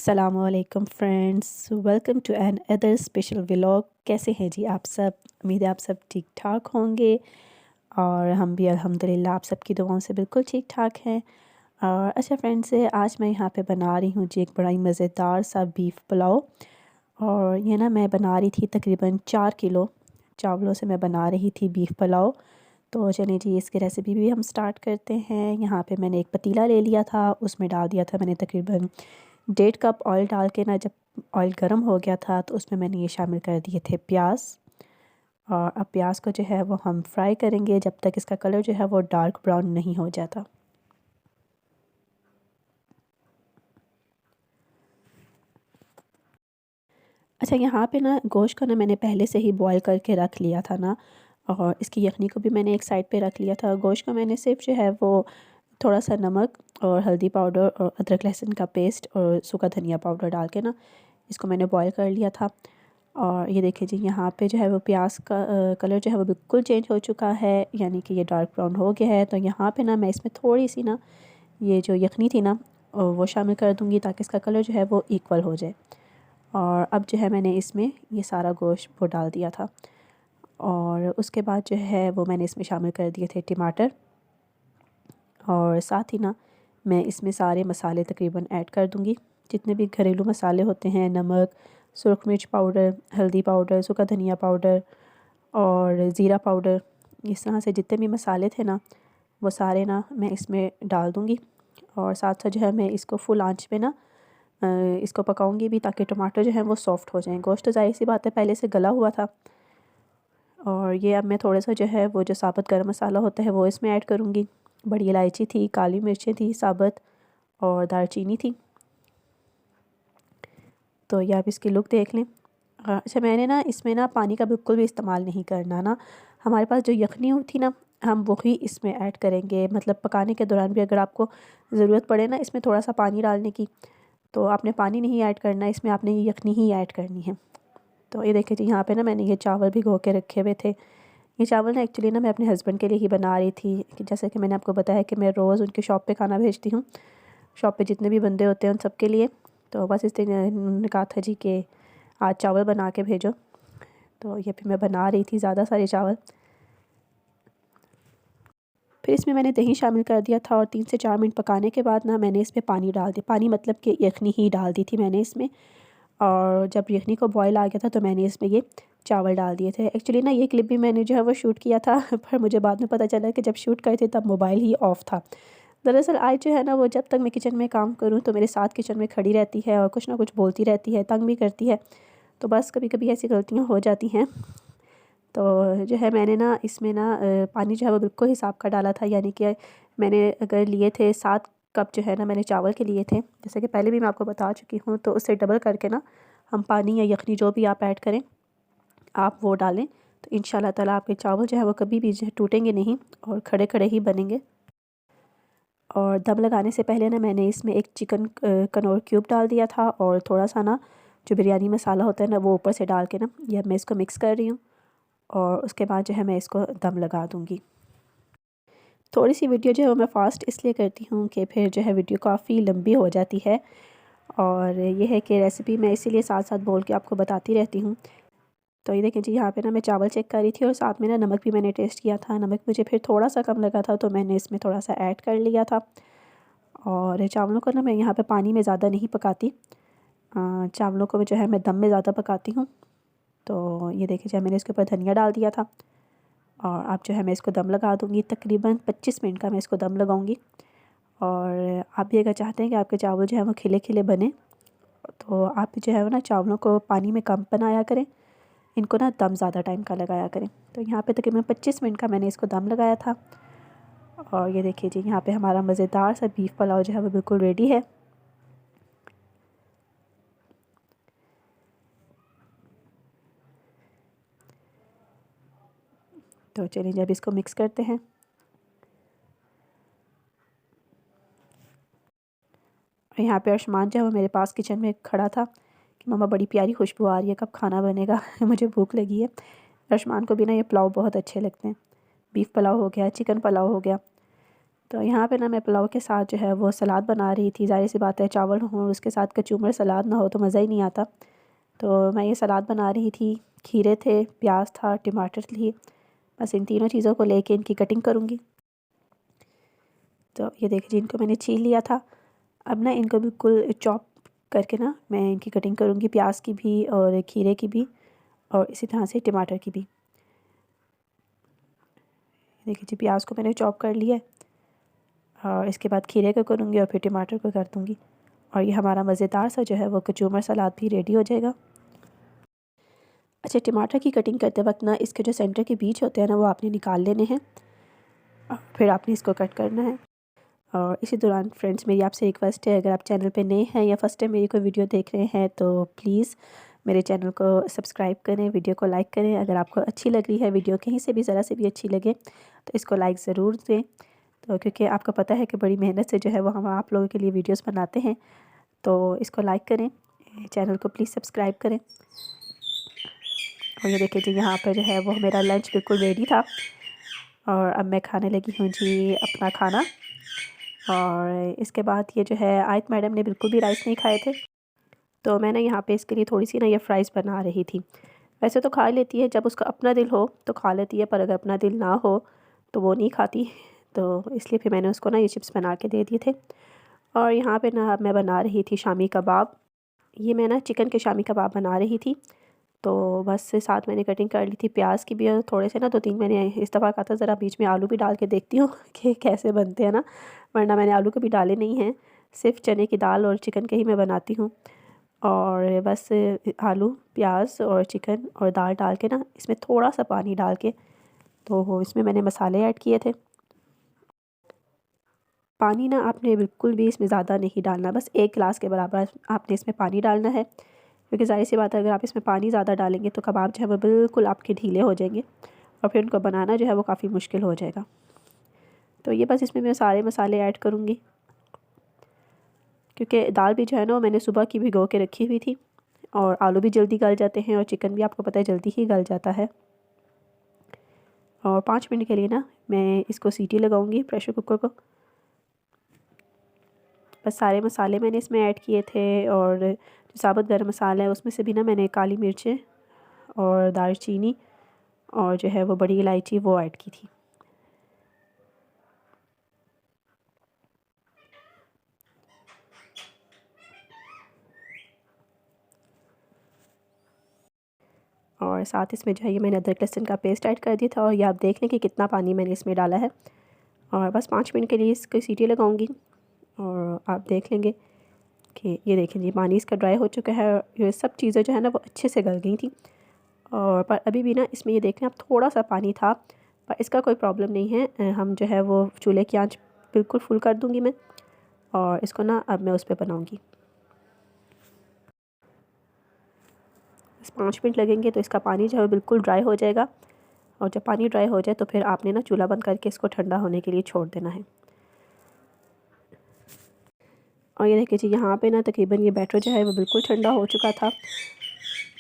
अस्सलामुअलैकुम friends, welcome to another special vlog. कैसे हैं जी आप सब? उम्मीद है आप सब ठीक ठाक होंगे और हम भी अल्हम्दुलिल्लाह आप सबकी दुआओं से बिल्कुल ठीक ठाक हैं। और अच्छा फ्रेंड्स, आज मैं यहाँ पे बना रही हूँ जी एक बड़ा ही मज़ेदार सा बीफ पुलाव। और ये ना मैं बना रही थी तकरीबन 4 किलो चावलों से मैं बना रही थी बीफ पुलाव। तो चलिए जी इसकी रेसिपी भी हम स्टार्ट करते हैं। यहाँ पे मैंने एक पतीला ले लिया था, उसमें डाल दिया था मैंने तकरीबन 1.5 कप ऑयल डाल के ना, जब ऑयल गर्म हो गया था तो उसमें मैंने ये शामिल कर दिए थे प्याज। और अब प्याज को जो है वो हम फ्राई करेंगे जब तक इसका कलर जो है वो डार्क ब्राउन नहीं हो जाता। अच्छा, यहाँ पे ना गोश्त को ना मैंने पहले से ही बॉईल करके रख लिया था ना, और इसकी यखनी को भी मैंने एक साइड पे रख लिया था। गोश्त को मैंने सिर्फ जो है वो थोड़ा सा नमक और हल्दी पाउडर और अदरक लहसुन का पेस्ट और सूखा धनिया पाउडर डाल के ना इसको मैंने बॉईल कर लिया था। और ये देखिए जी यहाँ पे जो है वो प्याज का कलर जो है वो बिल्कुल चेंज हो चुका है, यानी कि ये डार्क ब्राउन हो गया है। तो यहाँ पे ना मैं इसमें थोड़ी सी ना ये जो यखनी थी ना वो शामिल कर दूँगी ताकि इसका कलर जो है वो इक्वल हो जाए। और अब जो है मैंने इसमें ये सारा गोश्त वो डाल दिया था, और उसके बाद जो है वो मैंने इसमें शामिल कर दिए थे टमाटर। और साथ ही ना मैं इसमें सारे मसाले तकरीबन ऐड कर दूँगी, जितने भी घरेलू मसाले होते हैं, नमक, सुरख मिर्च पाउडर, हल्दी पाउडर, सूखा धनिया पाउडर और ज़ीरा पाउडर। इस तरह से जितने भी मसाले थे ना वो सारे ना मैं इसमें डाल दूँगी। और साथ साथ जो है मैं इसको फुल आंच पे ना इसको पकाऊंगी भी ताकि टमाटर जो है वो सॉफ़्ट हो जाएं। गोश्त तो ज़ाहिर सी बात है पहले से गला हुआ था। और ये अब मैं थोड़ा सा जो है वो जो साबुत गरम मसाला होता है वो इसमें ऐड करूँगी। बड़ी इलायची थी, काली मिर्चें थी साबुत और दालचीनी थी। तो ये आप इसकी लुक देख लें। अच्छा, मैंने ना इसमें ना पानी का बिल्कुल भी इस्तेमाल नहीं करना ना। हमारे पास जो यखनी थी ना हम वही इसमें ऐड करेंगे, मतलब पकाने के दौरान भी अगर आपको ज़रूरत पड़े ना इसमें थोड़ा सा पानी डालने की, तो आपने पानी नहीं ऐड करना, इसमें आपने ये यखनी ही ऐड करनी है। तो ये देखिए जी यहाँ पे ना मैंने ये चावल भिगो के रखे हुए थे। ये चावल ना एक्चुअली ना मैं अपने हस्बैंड के लिए ही बना रही थी कि जैसे कि मैंने आपको बताया कि मैं रोज़ उनकी शॉप पे खाना भेजती हूँ। शॉप पे जितने भी बंदे होते हैं उन सब के लिए। तो बस इस दिन उन्होंने कहा था जी कि आज चावल बना के भेजो, तो ये फिर मैं बना रही थी ज़्यादा सारे चावल। फिर इसमें मैंने दही शामिल कर दिया था और 3 से 4 मिनट पकाने के बाद ना मैंने इसमें पानी डाल दिया। पानी मतलब कि यखनी ही डाल दी थी मैंने इसमें। और जब यखनी को बॉयल आ गया था तो मैंने इसमें ये चावल डाल दिए थे। एक्चुअली ना ये क्लिप भी मैंने जो है वो शूट किया था पर मुझे बाद में पता चला कि जब शूट करे थे तब मोबाइल ही ऑफ़ था। दरअसल आज जो है ना वो जब तक मैं किचन में काम करूँ तो मेरे साथ किचन में खड़ी रहती है और कुछ ना कुछ बोलती रहती है, तंग भी करती है। तो बस कभी कभी ऐसी गलतियाँ हो जाती हैं। तो जो है मैंने ना इसमें ना पानी जो है वो बिल्कुल हिसाब का डाला था, यानी कि मैंने अगर लिए थे 7 कप जो है ना मैंने चावल के लिए थे, जैसे कि पहले भी मैं आपको बता चुकी हूँ। तो उससे डबल करके ना हम पानी या यखनी जो भी आप ऐड करें आप वो डालें, तो इंशाल्लाह ताला आपके चावल जो है वो कभी भी जो है टूटेंगे नहीं और खड़े खड़े ही बनेंगे। और दम लगाने से पहले ना मैंने इसमें एक चिकन कनौर क्यूब डाल दिया था और थोड़ा सा ना जो बिरयानी मसाला होता है ना वो ऊपर से डाल के ना ये मैं इसको मिक्स कर रही हूँ। और उसके बाद जो है मैं इसको दम लगा दूँगी। थोड़ी सी वीडियो जो है वो मैं फ़ास्ट इसलिए करती हूँ कि फिर जो है वीडियो काफ़ी लंबी हो जाती है। और ये है कि रेसिपी मैं इसीलिए साथ साथ बोल के आपको बताती रहती हूँ। तो ये देखें जी यहाँ पे ना मैं चावल चेक कर रही थी और साथ में ना नमक भी मैंने टेस्ट किया था। नमक मुझे फिर थोड़ा सा कम लगा था तो मैंने इसमें थोड़ा सा ऐड कर लिया था। और चावलों को ना मैं यहाँ पे पानी में ज़्यादा नहीं पकाती, चावलों को जो है मैं दम में ज़्यादा पकाती हूँ। तो ये देखिए जब मैंने इसके ऊपर धनिया डाल दिया था। और अब जो है मैं इसको दम लगा दूँगी, तकरीबन 25 मिनट का मैं इसको दम लगाऊँगी। और आप भी अगर चाहते हैं कि आपके चावल जो है वो खिले खिले बने तो आप जो है वो ना चावलों को पानी में कम बनाया करें, इनको ना दम ज़्यादा टाइम का लगाया करें। तो यहाँ पे तकरीबन 25 मिनट का मैंने इसको दम लगाया था। और ये देखिए जी यहाँ पे हमारा मज़ेदार सा बीफ पुलाव जो है वो बिल्कुल रेडी है। तो चलिए जब इसको मिक्स करते हैं। और यहाँ पे आयुष्मान जो है वो मेरे पास किचन में खड़ा था कि मम्मा बड़ी प्यारी खुशबू आ रही है, कब खाना बनेगा मुझे भूख लगी है। आयुष्मान को भी ना ये पुलाव बहुत अच्छे लगते हैं। बीफ पुलाव हो गया, चिकन पुलाव हो गया। तो यहाँ पे ना मैं पुलाव के साथ जो है वो सलाद बना रही थी। ज़ाहिर सी बात है चावल हों उसके साथ कचूमर सलाद ना हो तो मज़ा ही नहीं आता। तो मैं ये सलाद बना रही थी। खीरे थे, प्याज था, टमाटर थी। बस इन तीनों चीज़ों को लेके इनकी कटिंग करूँगी। तो ये देखिए जी इनको मैंने छील लिया था। अब ना इनको बिल्कुल चॉप करके ना मैं इनकी कटिंग करूँगी, प्याज की भी और खीरे की भी और इसी तरह से टमाटर की भी। देखिए जी प्याज को मैंने चॉप कर लिया है और इसके बाद खीरे को करूँगी और फिर टमाटर को कर दूँगी और ये हमारा मज़ेदार सा जो है वो कचूमर सलाद भी रेडी हो जाएगा। अच्छा, टमाटर की कटिंग करते वक्त ना इसके जो सेंटर के बीच होते हैं ना वो आपने निकाल लेने हैं और फिर आपने इसको कट करना है। और इसी दौरान फ्रेंड्स मेरी आपसे रिक्वेस्ट है, अगर आप चैनल पे नए हैं या फर्स्ट टाइम मेरी कोई वीडियो देख रहे हैं तो प्लीज़ मेरे चैनल को सब्सक्राइब करें, वीडियो को लाइक करें। अगर आपको अच्छी लग रही है वीडियो, कहीं से भी ज़रा से भी अच्छी लगे तो इसको लाइक ज़रूर दें। तो क्योंकि आपको पता है कि बड़ी मेहनत से जो है वो हम आप लोगों के लिए वीडियोस बनाते हैं, तो इसको लाइक करें, चैनल को प्लीज़ सब्सक्राइब करें। और ये देखिए जी यहाँ पर जो है वो मेरा लंच बिल्कुल रेडी था और अब मैं खाने लगी हूँ जी अपना खाना। और इसके बाद ये जो है आयत मैडम ने बिल्कुल भी राइस नहीं खाए थे, तो मैंने यहाँ पे इसके लिए थोड़ी सी ना ये फ्राइज़ बना रही थी। वैसे तो खा लेती है, जब उसका अपना दिल हो तो खा लेती है, पर अगर अपना दिल ना हो तो वो नहीं खाती। तो इसलिए फिर मैंने उसको ना ये चिप्स बना के दे दिए थे। और यहाँ पे ना अब मैं बना रही थी शामी कबाब। ये मैं ना चिकन के शामी कबाब बना रही थी। तो बस साथ मैंने कटिंग कर ली थी प्याज की भी और थोड़े से ना 2-3 मैंने इस दफ़ा कहा था ज़रा बीच में आलू भी डाल के देखती हूँ कि कैसे बनते हैं ना, वरना मैंने आलू कभी डाले नहीं हैं। सिर्फ चने की दाल और चिकन के ही मैं बनाती हूँ। और बस आलू, प्याज और चिकन और दाल डाल के ना इसमें थोड़ा सा पानी डाल के तो इसमें मैंने मसाले ऐड किए थे। पानी ना आपने बिल्कुल भी इसमें ज़्यादा नहीं डालना, बस 1 गिलास के बराबर आपने इसमें पानी डालना है। क्योंकि ज़ाहिर-सी बात है अगर आप इसमें पानी ज़्यादा डालेंगे तो कबाब जो है वो बिल्कुल आपके ढीले हो जाएंगे और फिर उनको बनाना जो है वो काफ़ी मुश्किल हो जाएगा। तो ये बस इसमें मैं सारे मसाले ऐड करूँगी, क्योंकि दाल भी जो है ना वो मैंने सुबह की भिगो के रखी हुई थी और आलू भी जल्दी गल जाते हैं और चिकन भी आपको पता है जल्दी ही गल जाता है। और 5 मिनट के लिए ना मैं इसको सीटी लगाऊंगी प्रेशर कुकर को। बस सारे मसाले मैंने इसमें ऐड किए थे और जो साबुत गरम मसाला है उसमें से भी ना मैंने काली मिर्चें और दालचीनी और जो है वो बड़ी इलायची वो ऐड की थी। और साथ इसमें जो है ये मैंने अदरक लहसुन का पेस्ट ऐड कर दिया था और ये आप देख लें कि कितना पानी मैंने इसमें डाला है। और बस 5 मिनट के लिए इसकी सीटी लगाऊंगी और आप देख लेंगे कि ये देखें जी पानी इसका ड्राई हो चुका है। ये सब चीज़ें जो है ना वो अच्छे से गल गई थी और पर अभी भी ना इसमें ये देख लें आप थोड़ा सा पानी था, पर इसका कोई प्रॉब्लम नहीं है। हम जो है वो चूल्हे की आंच बिल्कुल फुल कर दूँगी मैं और इसको ना अब मैं उस पर बनाऊँगी। बस 5 मिनट लगेंगे तो इसका पानी जो है बिल्कुल ड्राई हो जाएगा और जब पानी ड्राई हो जाए तो फिर आपने ना चूल्हा बंद करके इसको ठंडा होने के लिए छोड़ देना है। और ये देखिए जी यहाँ पे ना तकरीबन ये बैटर जो है वो बिल्कुल ठंडा हो चुका था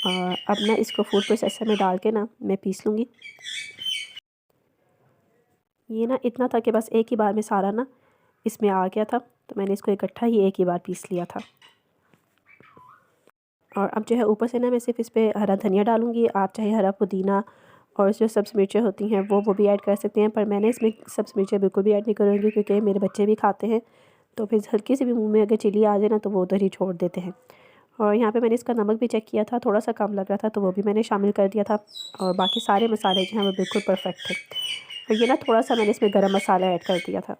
और अब ना इसको फूड प्रोसेसर में डाल के ना मैं पीस लूँगी। ये ना इतना था कि बस एक ही बार में सारा ना इसमें आ गया था, तो मैंने इसको इकट्ठा ही एक ही बार पीस लिया था। और अब जो है ऊपर से ना मैं सिर्फ इस पर हरा धनिया डालूँगी। आप चाहे हरा पुदीना और जो सब्ज़ मिर्चें होती हैं वो भी ऐड कर सकते हैं, पर मैंने इसमें सब्ज़ मिर्चें बिल्कुल भी ऐड नहीं करूँगी क्योंकि मेरे बच्चे भी खाते हैं, तो फिर हल्की सी भी मुँह में अगर चिली आ जाए ना तो वो उधर ही छोड़ देते हैं। और यहाँ पे मैंने इसका नमक भी चेक किया था, थोड़ा सा कम लग रहा था तो वो भी मैंने शामिल कर दिया था और बाकी सारे मसाले जो हैं वो बिल्कुल परफेक्ट थे। और ये ना थोड़ा सा मैंने इसमें गरम मसाला ऐड कर दिया था।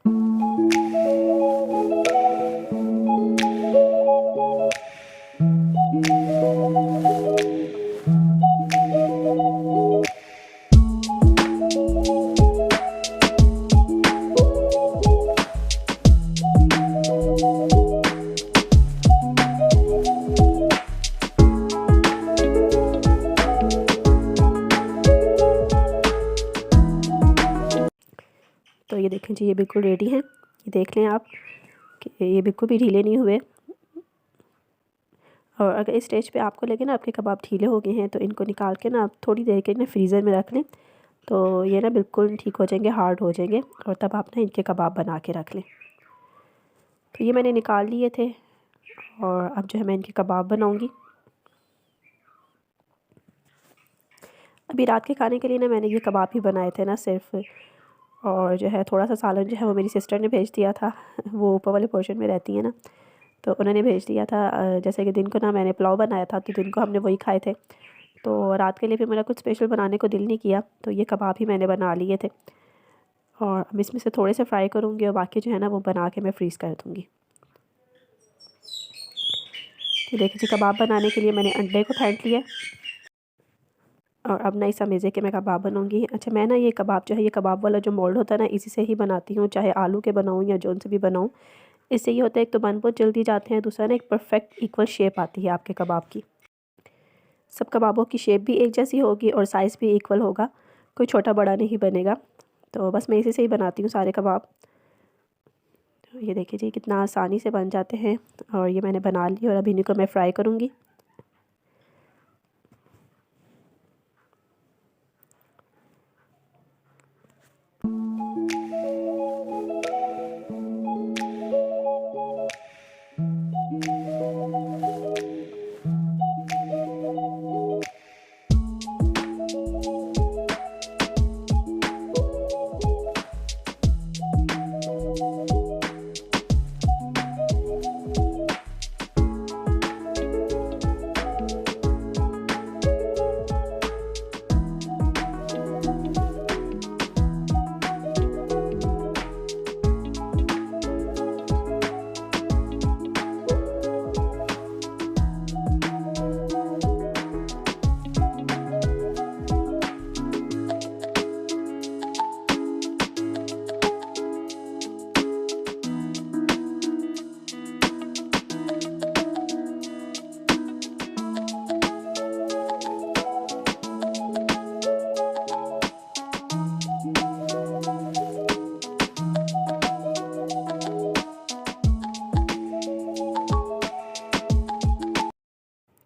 तो ये देखें जी ये बिल्कुल रेडी हैं। ये देख लें आप कि ये बिल्कुल भी ढीले नहीं हुए। और अगर इस स्टेज पे आपको लगे ना आपके कबाब ढीले हो गए हैं तो इनको निकाल के ना आप थोड़ी देर के लिए फ्रीज़र में रख लें तो ये ना बिल्कुल ठीक हो जाएंगे, हार्ड हो जाएंगे, और तब आप ना इनके कबाब बना के रख लें। तो ये मैंने निकाल लिए थे और अब जो है मैं इनके कबाब बनाऊंगी। अभी रात के खाने के लिए ना मैंने ये कबाब ही बनाए थे ना सिर्फ, और जो है थोड़ा सा सालन जो है वो मेरी सिस्टर ने भेज दिया था। वो ऊपर वाले पोर्शन में रहती है ना, तो उन्होंने भेज दिया था। जैसे कि दिन को ना मैंने पुलाव बनाया था, तो दिन को हमने वही खाए थे। तो रात के लिए भी मेरा कुछ स्पेशल बनाने को दिल नहीं किया, तो ये कबाब ही मैंने बना लिए थे। और अब इसमें से थोड़े से फ्राई करूँगी और बाकी जो है ना वो बना के मैं फ्रीज़ कर दूँगी। तो देखिए जी, कबाब बनाने के लिए मैंने अंडे को फेंट लिया और अब ना इस अमेज़े के मैं कबाब बनाऊंगी। अच्छा, मैं ना ये कबाब जो है, ये कबाब वाला जो मोल्ड होता है ना, इसी से ही बनाती हूँ, चाहे आलू के बनाऊँ या जौन से भी बनाऊँ। इससे ये होता है, एक तो बन बहुत जल्दी जाते हैं, दूसरा ना एक परफेक्ट इक्वल शेप आती है आपके कबाब की। सब कबाबों की शेप भी एक जैसी होगी और साइज़ भी इक्वल होगा, कोई छोटा बड़ा नहीं बनेगा। तो बस मैं इसी से ही बनाती हूँ सारे कबाब। तो ये देखिए जी, कितना आसानी से बन जाते हैं। और ये मैंने बना ली और अभी इन्हीं को मैं फ्राई करूँगी।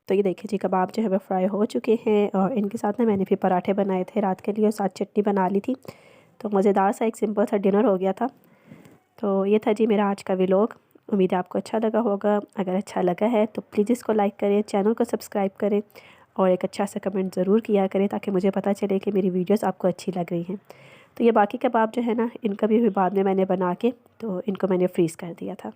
तो ये देखिए जी, कबाब जो है वो फ्राई हो चुके हैं और इनके साथ ना मैंने फिर पराठे बनाए थे रात के लिए और साथ चटनी बना ली थी। तो मज़ेदार सा एक सिंपल सा डिनर हो गया था। तो ये था जी मेरा आज का व्लॉग। उम्मीद है आपको अच्छा लगा होगा। अगर अच्छा लगा है तो प्लीज़ इसको लाइक करें, चैनल को सब्सक्राइब करें और एक अच्छा सा कमेंट ज़रूर किया करें, ताकि मुझे पता चले कि मेरी वीडियोस आपको अच्छी लग रही हैं। तो ये बाकी कबाब जो है ना, इनका भी बाद में मैंने बना के तो इनको मैंने फ्रीज़ कर दिया था।